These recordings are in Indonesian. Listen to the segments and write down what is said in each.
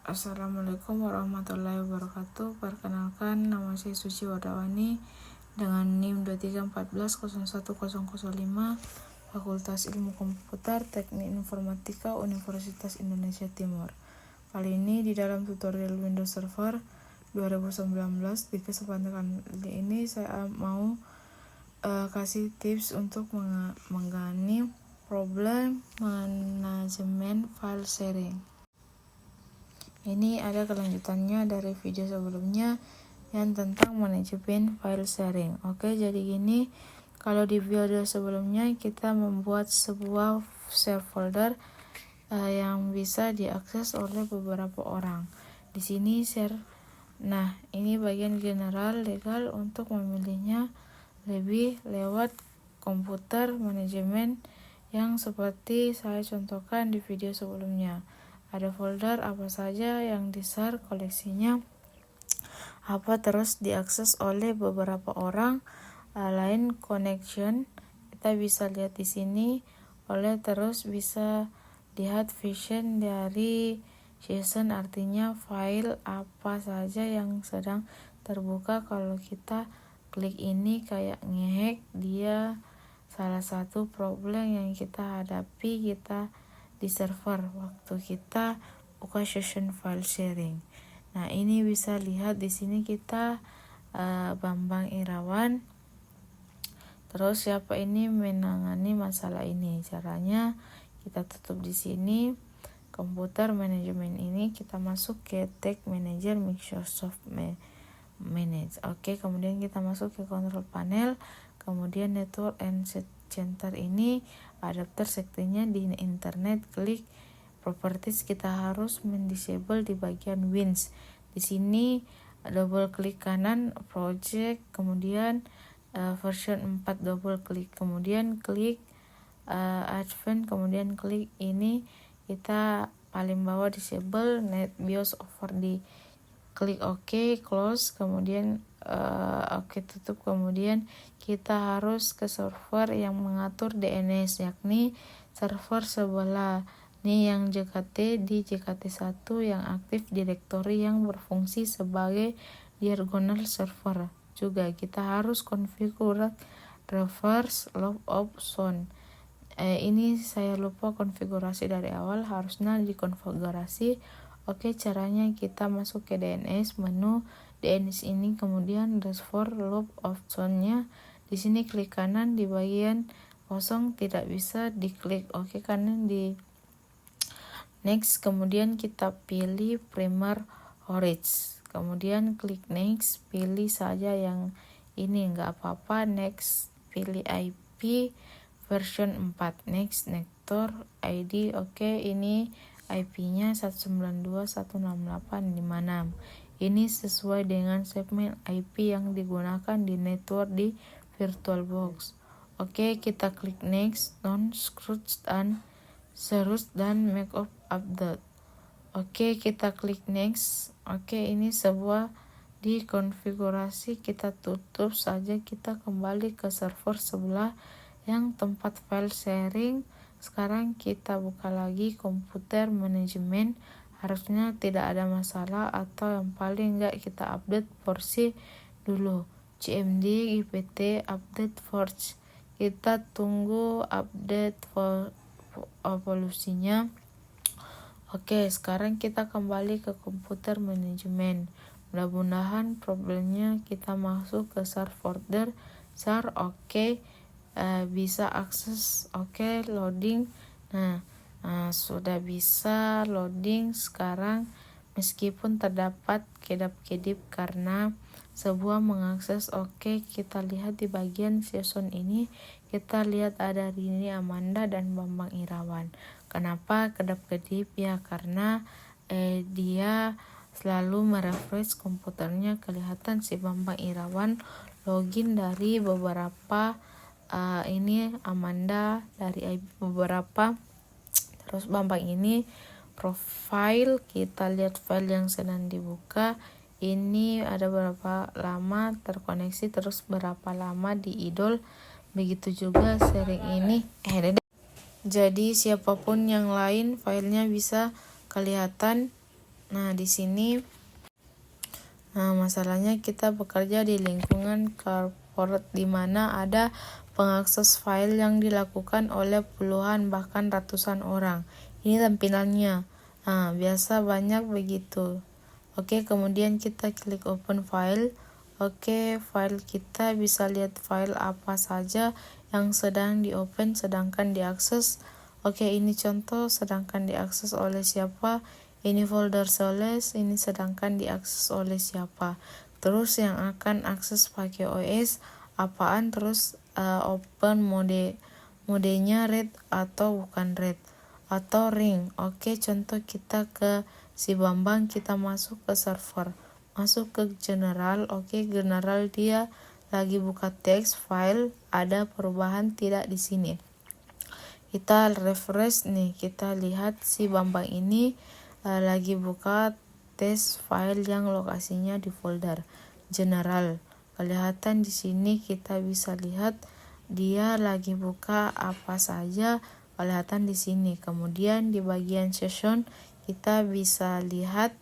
Assalamualaikum warahmatullahi wabarakatuh. Perkenalkan, nama saya Suci Wardawani dengan NIM 2314010005, Fakultas Ilmu Komputer Teknik Informatika Universitas Indonesia Timur. Kali ini di dalam tutorial Windows Server 2019, di kesempatan kali ini saya mau kasih tips untuk menangani problem manajemen file sharing. Ini ada kelanjutannya dari video sebelumnya yang tentang manajemen file sharing. Oke, jadi gini, kalau di video sebelumnya kita membuat sebuah share folder yang bisa diakses oleh beberapa orang. Di sini share. Nah, ini bagian general legal untuk memilihnya lebih lewat komputer manajemen yang seperti saya contohkan di video sebelumnya. Ada folder apa saja yang di-share, koleksinya apa, terus diakses oleh beberapa orang, lain connection kita bisa lihat di sini, terus bisa lihat version dari session, artinya file apa saja yang sedang terbuka. Kalau kita klik ini kayak ngehack, dia salah satu problem yang kita hadapi di server waktu kita buka session file sharing. Nah, ini bisa lihat di sini kita Bambang Irawan. Terus siapa ini menangani masalah ini? Caranya kita tutup di sini komputer manajemen ini, kita masuk ke Tag Manager Microsoft Manage. Oke, kemudian kita masuk ke control panel, kemudian network and center ini adapter settingnya di internet, klik properties, kita harus mendisable di bagian Wins. Di sini double klik kanan project, kemudian version 4 double klik, kemudian klik advance, kemudian klik ini, kita paling bawah disable net BIOS over, di klik OK, close, kemudian OK, tutup. Kemudian kita harus ke server yang mengatur DNS, yakni server sebelah ini yang JKT, di JKT1 yang aktif direktori yang berfungsi sebagai diagonal server. Juga kita harus konfigurasi reverse logout zone. Ini saya lupa konfigurasi dari awal, harusnya dikonfigurasi. Oke, caranya kita masuk ke DNS, menu DNS ini, kemudian restore logout zone-nya. Di sini klik kanan di bagian kosong, tidak bisa diklik. Oke, kanan di next, kemudian kita pilih primer storage, kemudian klik next, pilih saja yang ini, enggak apa-apa. Next, pilih IP version 4, next, network ID. Oke, ini IP-nya 192.168.56. Ini sesuai dengan segmen IP yang digunakan di network di VirtualBox. Oke, kita klik next, non scratch dan serus dan make update. Oke, kita klik next. Oke, ini sebuah dikonfigurasi, kita tutup saja, kita kembali ke server sebelah yang tempat file sharing. Sekarang kita buka lagi komputer manajemen, harusnya tidak ada masalah, atau yang paling enggak kita update versi dulu, CMD GPT update versi. Kita tunggu update evolusinya. Oke, sekarang kita kembali ke komputer manajemen. Mudah-mudahan problemnya kita masuk ke share folder share. Oke, bisa akses. Oke, loading. Nah, sudah bisa loading sekarang, meskipun terdapat kedap-kedip karena sebuah mengakses. Oke, kita lihat di bagian session ini, kita lihat ada Rini Amanda dan Bambang Irawan. Kenapa kedap-kedip? Ya karena dia selalu merefresh komputernya, kelihatan si Bambang Irawan login dari beberapa ini Amanda dari beberapa, terus Bambang ini profile. Kita lihat file yang sedang dibuka, ini ada berapa lama terkoneksi, terus berapa lama di idle. Begitu juga sharing ini. Jadi siapapun yang lain filenya bisa kelihatan Nah, di sini masalahnya kita bekerja di lingkungan corporate di mana ada pengakses file yang dilakukan oleh puluhan bahkan ratusan orang. Ini tampilannya. Biasa banyak begitu. Oke, kemudian kita klik open file. Oke, file kita bisa lihat file apa saja yang sedang di-open sedangkan diakses. Oke, ini contoh sedangkan diakses oleh siapa. Ini folder soles, ini sedangkan diakses oleh siapa. Terus yang akan akses pakai OS apaan, terus open modenya red atau bukan red atau ring. Oke, contoh kita ke si Bambang, kita masuk ke server, masuk ke general. Oke, general dia lagi buka teks file, ada perubahan tidak di sini. Kita refresh nih, kita lihat si Bambang ini lagi buka test file yang lokasinya di folder general. Kelihatan di sini kita bisa lihat dia lagi buka apa saja, kelihatan di sini. Kemudian di bagian session kita bisa lihat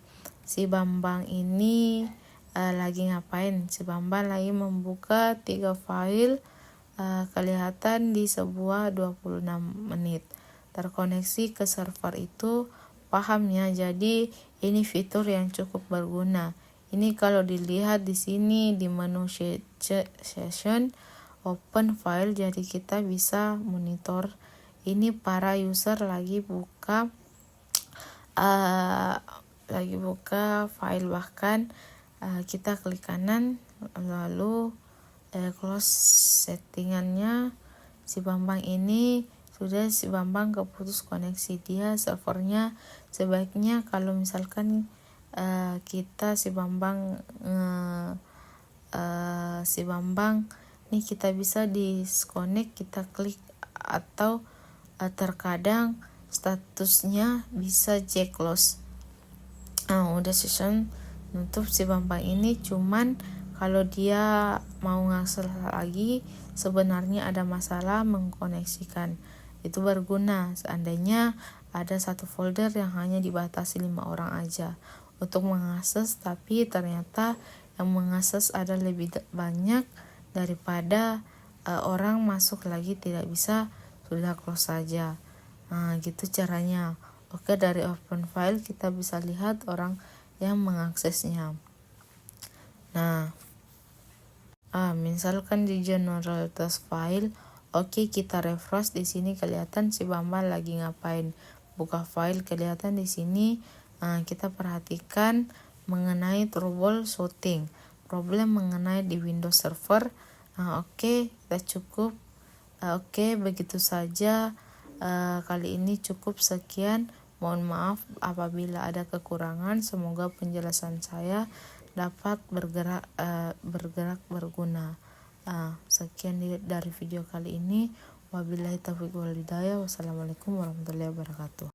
si Bambang ini lagi ngapain. Si Bambang lagi membuka 3 file, kelihatan di sebuah 26 menit. Terkoneksi ke server itu, paham ya? Jadi ini fitur yang cukup berguna. Ini kalau dilihat di sini di menu session open file, jadi kita bisa monitor ini para user lagi buka file. Bahkan kita klik kanan lalu close settingannya. Si Bambang ini sudah, si Bambang keputus koneksi, dia servernya sebaiknya kalau misalkan kita si Bambang nih kita bisa disconnect, kita klik atau terkadang statusnya bisa check close. Udah session nutup si Bambang ini, cuman kalau dia mau ngakses lagi sebenarnya ada masalah mengkoneksikan. Itu berguna seandainya ada satu folder yang hanya dibatasi 5 orang aja untuk mengakses, tapi ternyata yang mengakses ada lebih banyak daripada orang masuk lagi tidak bisa, sudah close saja. Gitu caranya. Oke, dari open file kita bisa lihat orang yang mengaksesnya. Nah, misalkan di general test file, oke, kita refresh, di sini kelihatan si Bambang lagi ngapain. Buka file, kelihatan di sini. Kita perhatikan mengenai troubleshooting, problem mengenai di Windows Server. Oke, kita cukup. Oke, begitu saja. Kali ini cukup sekian. Mohon maaf apabila ada kekurangan. Semoga penjelasan saya dapat berguna. Sekian dari video kali ini. Wabillahi taufiq wal hidayah. Wassalamualaikum warahmatullahi wabarakatuh.